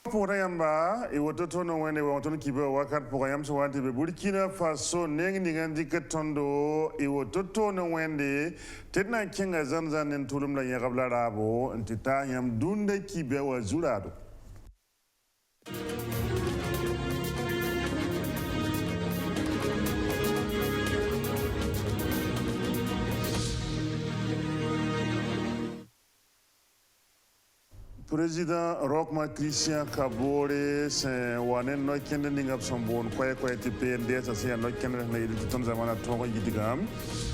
Porayamba, Iwotono when they want to keep a wakat Porayam so what Burkina Faso, Nengi Katondo, Iwotono when they Tedna King Azanzan and Tulum la Yarablarabo, and Titayam Dunde Kibe was Zurado. Président Rochma Christian Kabore c'est wane no kende ninga sombon ko ti PNDS c'est no kende na yidi ton zamana to ko yidigam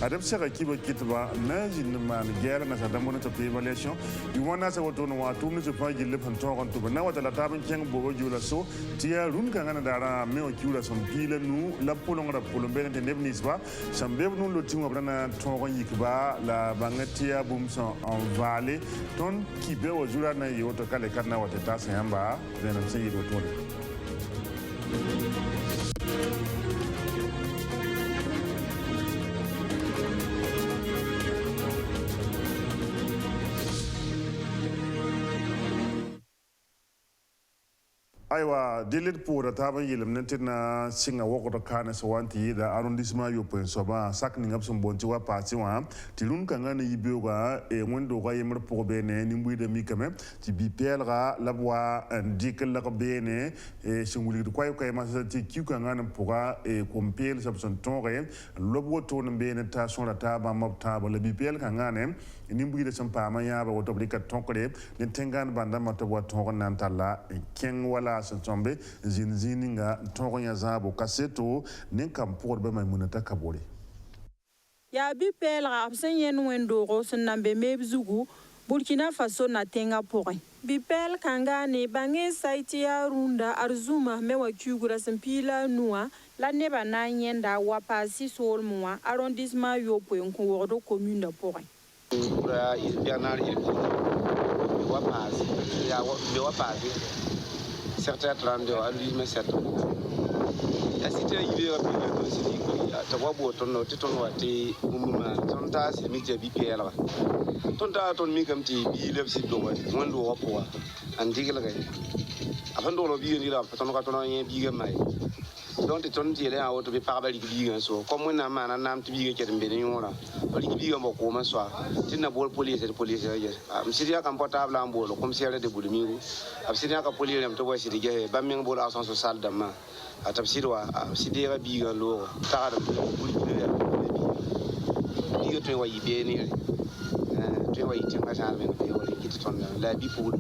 adep sera kiba kitba na jin man gera na sadamo to evaluation you wanna say what on wa tu ni je pa jille pan to kon to na wata la tabin keng bogo jula so tia run kan na dara me o jula som pile nu la polong ra polong ben de nebnis ba sambe nu lo tingo brana to ko yikba la bangatia bum son en vallée ton kibe o jula na yoto kale kana wateta samba zena msingi dotoni aywa dilit pour taba yilim nentina singa woko kana sawanti da arrondissement yo point soba sak ni ngap bonti wa parti wa tilun kanga ni biyoga e ngondo ga yemr pour bene ni mbuide mi kame ti bi pelra labwa ndikel la bene e singuli ko koy ma ti ki kanga na pourra e compel sabson tonre lobwo ton bene ta son la taba mab taba le bi pel kanga ne ni mbuide sam pa ma ya ba woto blika tonkre ne tengan banda mata wa ton nan tala ken wala tombe zinzininga tongonya zabo kaseto nen kam porbe may munata kabore ya bi pelra absen yen wendo go sunambe mebzugu Burkina Faso na tenga pore bi pel kanga ne bange saiti ya runda arzuma mewa kyugura simpila nuwa la neba na nyenda wa pasi sol muwa arrondissement yo point ko wodo commune de pore ura Bernard il wa pasi ya wa pasi certains 32 à lui mais certes la cité il est rapide aussi ta wabo ton no ton wati umuma ton ta si mi je BPL ton ta ton mi kam ti bi le si do wati mondo wapo andigel ga afando lo bi ni la ton ka ton yen bi ga mai donc ton ti le a auto be parabali bi ga so comme na mana nam ti bi ga ke mbene yora bali bi ga mo ko ma so tinna bol police ya am siria kam portable am bolo comme si de bulmi am siria ka police am to wa sidi ge ba min bol asan so sal dama atab sidwa sidira bi ga lo ta da bulmi bi ga to wa yibe ni to wa yitin ma sa men be wala kiti ton la bi pour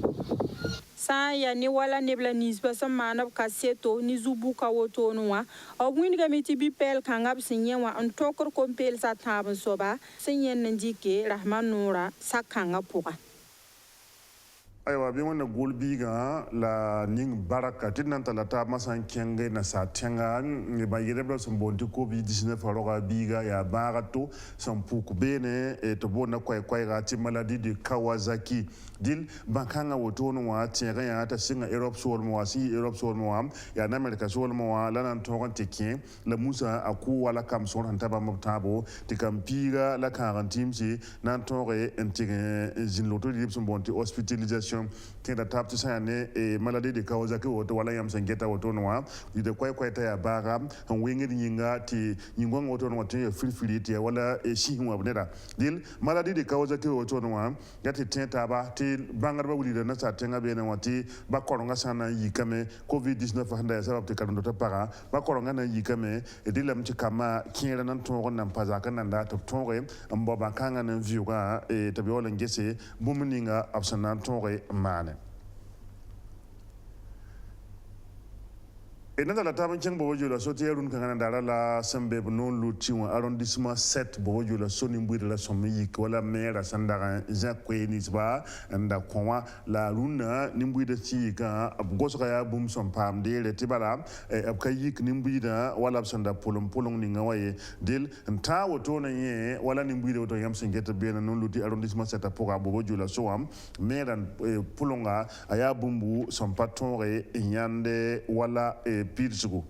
sa ya ni wala nebla nisba samana kaseto ni zubuka wotonwa ogwin ga miti bi pel kangab sinyewa on tokor kompel sa taban soba sinyen ndike rahman nura sakanga puga aywa bi wona golbiga la ning baraka tinnan talata masan kenge na satenga ni ba yerebla son bonti covid 19 faroga biga ya barato son puku bene e to bona kwai ga ti maladie de Kawasaki dil bankanga wotono wa tienga ya ta singa Europe sol mo si Europe sol mo ya na America sol mo la nan to kan tekin la musa aku wala kam son han taba mabtabo ti kampiga la quarantine si nan to re entige zin loto di son bonti hospitalisation kenda tapti sane e maladie de Kawasaki woto wala yam sangeta woto noa de kwai ta ya baga han wengi nyinga ti nyingwa woto no te filfiliti wala e shihinwa buneda dil maladie de Kawasaki woto noa yati tenta ba ti bangar ba wuli na sa tenga be na wati ba koronga sana yikame covid 19 handa ya sabab te kadondo ta para ba koronga na yikame e dilam ti kama kiera nan to nan pazaka nan da to tore mbo ba kanga nan viuga e tabi wala ngese bumuninga absanan tore mane et dans la table tiang bojo la sotier kan dara la sembe non luti wa arrondissement 7 bojo la soni mbiri la somi wala maire sandara Jacques Nisba nda kwa la runa nimbi de ci ka gosoka ya bum son pam de le tibala ab kayik nimbi da wala sanda polong ni ngawaye dil nta woto na ye wala nimbi de woto yam singeta be non luti arrondissement 7 pour bojo la so am maire polonga aya bumbu son patore nyande wala pirsugo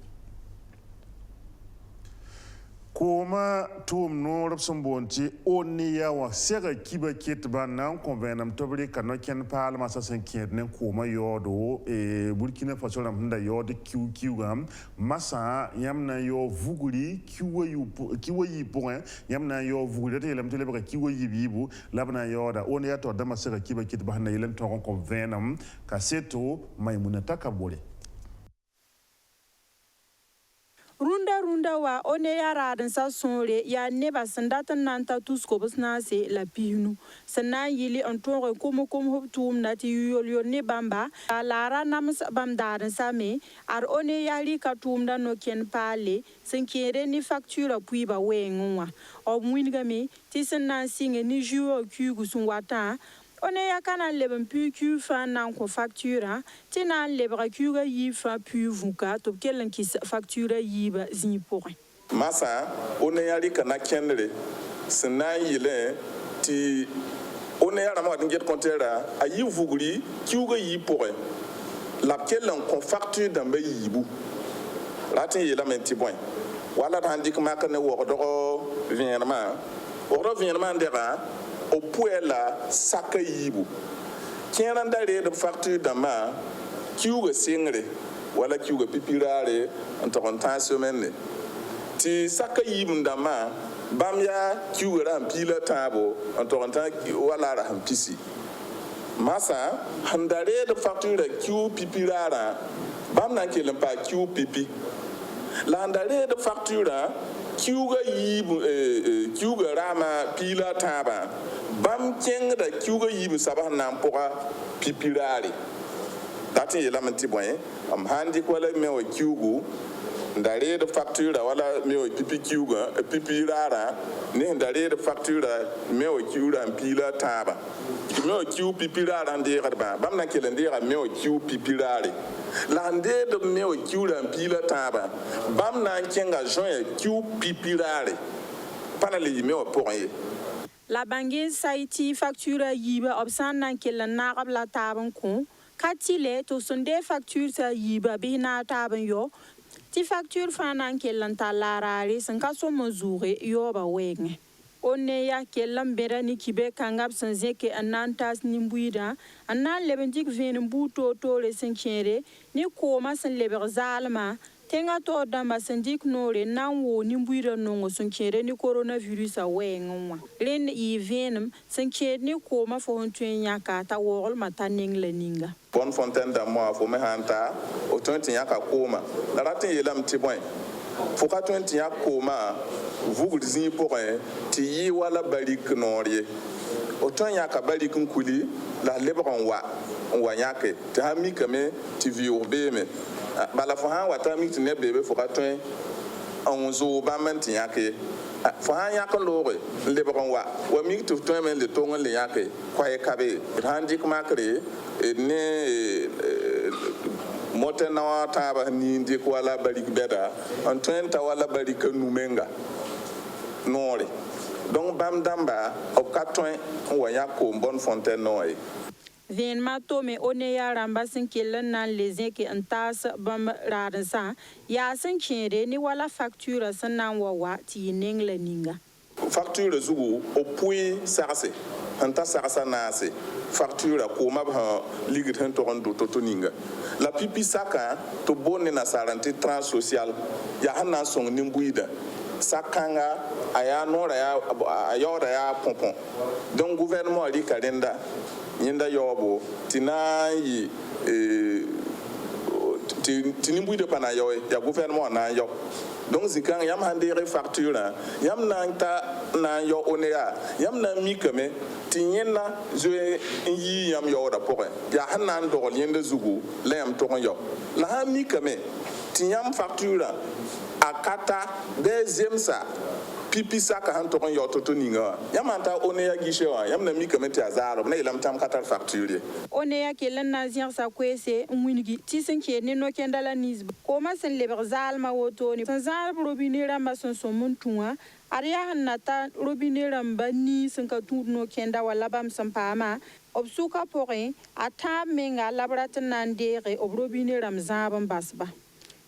Koma tuum noor sambonti onia wa sega kiba kit banam konvenam tobri kanoken pal masa senkiet nen koma yodo e Burkina Faso ram hunda yodo kiwgam masa yamna yo vuguri kiwayi point yamna yo vuguri te lam tele baka kiwayi bibu labna yoda onia to dama sega kiba kit bahna yelen to konvenam kaseto maimuna takabole Runda wa one ya raden sa sonre ya neba sandatan nanta tusko busna se la pihnu sana yili antonre komo hoptum nati yol ne bamba lara nams bam daden sa me ar one ya li katum da no ken pale senkere ni facture puis ba wenwa o mwinga me tisan singe ni juo kugu sun wata on ya kana leben pu fa nan ko facture tina lebra kuga yi fa pu vuka to kelen ki facture yi ba zi point masa on ya ri kana kenre sina yile ti on ya rama dinget kontera ayi vuguri kuga yi point la kelen ko facture dambe yibu latin yela menti point wala tandik makane wo do viennement ndera au puela saka yibu kieran dare de facture dama kiuga singre wala kiuga pipirare en semaine ti saka yibu dama bamya kiuga ram pila tabo en wala ra hampisi masa handare de facture kiu pipirara bamna kelen pa kiu pipi la handare de facture kiuga yibu kiuga rama pila taba bam keng da kiuga yibu sabah nan poka pipirari dati yelamenti boy am handi ko la mewo kiugu ndare de facture wala mewo pipi kiuga pipirara ne ndare de facture mewo kiuga pila taba mewo kiu pipirara ndira ba bam na kelen ndira mewo kiu pipirari lande de mewo kiuga pila taba bam na kenga joye kiu pipirari panali mewo poye la bangin saiti facture yiba obsan nan kelen naqab la taban ko katile to sonde facture sa yiba bina taban yo ti facture fanan kelen talarari san kaso mozure yo ba wenge onne ya kelam berani kibe kangab sanzeke anantas nimbuida anan lebendik venin buto to le senkere ni koma san leber zalma tenga to damba sandik nore nan wo nimbuida nongo senkere ni coronavirus a wenwa len yi venim senkere ni koma fo hontuen yaka ta wol mataning leninga bon fontaine d'amour fo me hanta o tonti yaka koma la ratin yelam tiboy fo ka tonti yaka koma vugul zi porin ti yi wala barik norie o ton yaka barik kuli la lebron wa yake ti ha mi kame ti vi urbeme bala fo ha wata mi ti ne bebe fo ka ton on zo ba man ti yake fo ha yaka lore lebron wa mi ti ton men le ton le yake kwaye kabe handi kuma kre ne motena taba ni ndi ko wala barik beda on twenta wala barik numenga nore donc bam damba o katwen wa yako bonne fontaine noy vien mato me one ya ramba sin kelen nan lezen ke antas bam radansa ya sin kire ni wala facture san nan wa ti nengle ninga facture zugu o pui sarase anta sarasa nase facture ko mabha ligit hen to rondo to ninga la pipi saka to bonne na sarante trans social ya hanna song nimbuida sakanga aya nora ya ayora ya pompon donc gouvernement li kalenda nyinda yobo tinayi tinimbuida pana yo ya gouvernement na yo donc zikang yam handere facture yam nanta na yo onea yam na mikame tinyena zo yi yam yo da pore ya hanan do yende zugu la yam to yo la ha mikame tinyam facture akata deuxième ça pipi saka han to yo to ninga yamanta onea gishewa yam na mikame ti azaro na ilam tam katar facture onea kelen na ziar sa kwese mwinigi ti senke ni no kendala nis ko ma sen leberzal ma woto ni sanzal robinera ma son muntua ariya hanata robinera mbani sen ka no kenda wala bam sampama obsuka pore ata menga labratan nandere obrobinera mzabam basba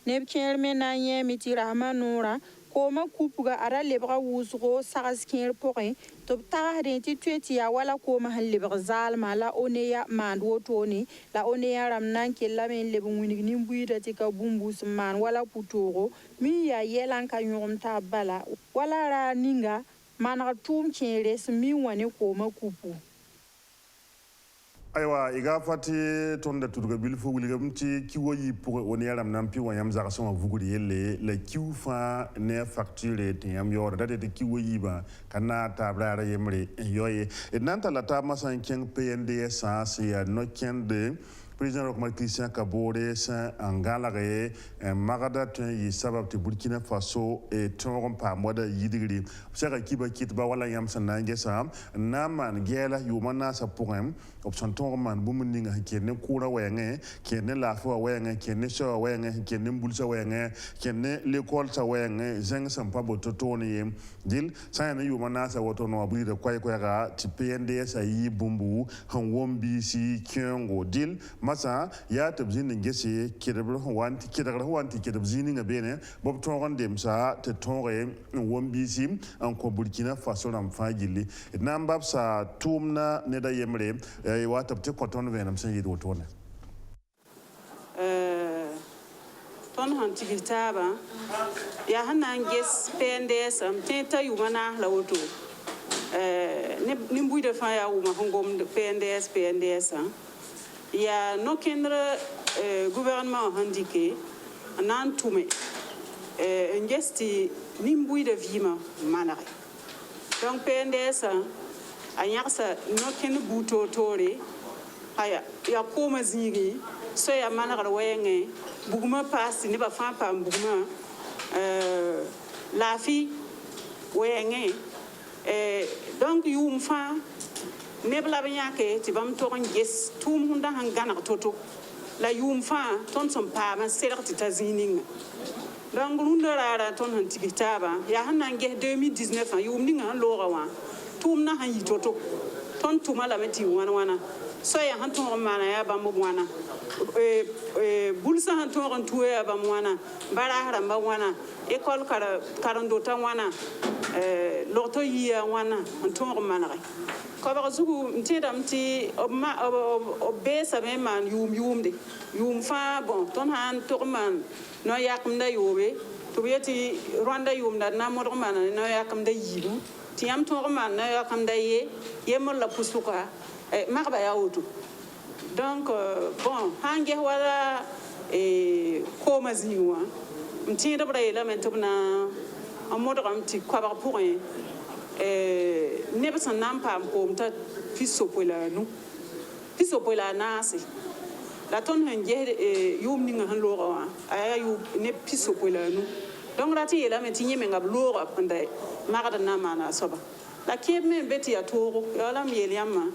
neb kerme na yemi ti rahmanura kooma kupuga ara lebga wʋʋsgo sags kẽer pʋgẽ tɩ b tagsdẽ tɩ toe tɩ yaa wala kooma sẽn lebg zaalmã la oneya maand wotone la oneya rãmb na n kellame n leb n wilg nin-buiidã tɩ ka bũmbu sẽn maan wala pʋ-toogo min yaa yɛla n ka yõgem t'a bala wala raar ninga manegd tʋʋm kẽere sẽn min wã ne kooma kupu. aywa iga fati tonda tudga bil fo wilgam ti kiwo yi pour on yaram nan pi wanyam za so vuguri yelle le kiw fa ne facture te yam yor date te kiwo yi ba kana tabrara yemre yoye et nanta la ta masan ken PNDS sa ya no ken de président Roch Marc Christian Kabore sa angalare magada ten yi sabab te Burkina Faso e tongon pa moda yidigri saka kiba kit ba wala yam san nange sa naman gela yumana sa poem option tongon man bumuninga kenne kura wenge kenne la fo wenge kenne so wenge kenne bulsa wenge kenne l'école sa wenge zeng sam pa bototoni dil sa na yumana sa woto no abri de kwai kwara ti PNDS yi bumbu han wombi si kyengo dil masa ya tabzin ngese kedabro wanti kedabro wanti kedabzini ngabene bob tongon dem sa te tongre wombi sim en ko Burkina Faso ram fagili nambab sa tumna ne da yemre wa tabte koton venam sen yido tone ton han tigitaba ya hanan ges PNDS am tenta yumana la woto ne mbuide fa ya wuma hongom PNDS ya no kendre gouvernement handike nan tume ngesti nimbuy de vima manare donc PNDS a yaksa no ken buto tore aya ya koma zigi so ya manare wenge buguma pass ni ba fa pa buguma la fi wenge donc yum fa nebla banyake ti bam to nges tum hunda hangana toto la yum fa ton son pa man serti tazining donc runda rara ton han tigitaba ya hanan ge 2019 yum ninga lora wa tum na han yitoto ton tuma la meti wana so ya han ton mana ya bam wana bulsa han ton tuwe ya bam wana bara haramba wana école karando tan wana loto yiya wana han ton mana ko zugu ntidam ti obesa me man yumde yum fa bon ton han torman no yakum da yobe to yeti Rwanda yum da na modro man no yakum da yibu ti yam torman no yakum da yemol la pusuka marba ya otu donc bon hange wala ko maziwa ntida brayla men tobna amodro am ti ko ba pour neba san nan pam kom ta piso pola nasi la ton han je yum ninga han lora wa aya yu ne piso pola nu donc rati yela me tinye me ngab lora pande magada na mana soba la keb me beti ya toro yala mi yeliama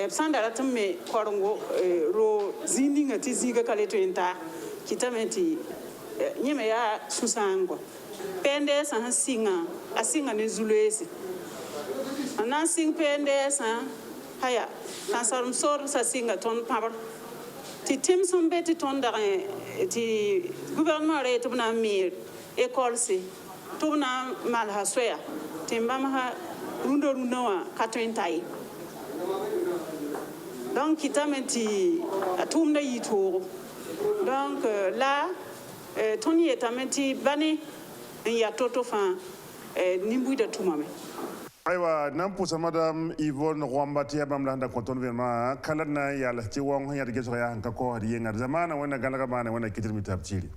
sanda ratum me korongo ro zindinga ti ziga kale to enta kitamenti nyeme ya susango pende san singa asinga ne zulesi ana sing PNDS haya kansarum sor sa singa ton pabar ti tim som beti ton da ti gouvernement re to na mir école si to na mal ha soya timba ma rundo wa katentai donc kitamenti atum na yito donc là ton yetamenti bani ya toto fa nimbu da tumame aywa nan pusa madame Yvonne Rwambati bam landa konton vraiment kala na yalla ci won ya de geso ya hanka ko hadi yenga zamana wana galaga bana wana kitir mi tabciri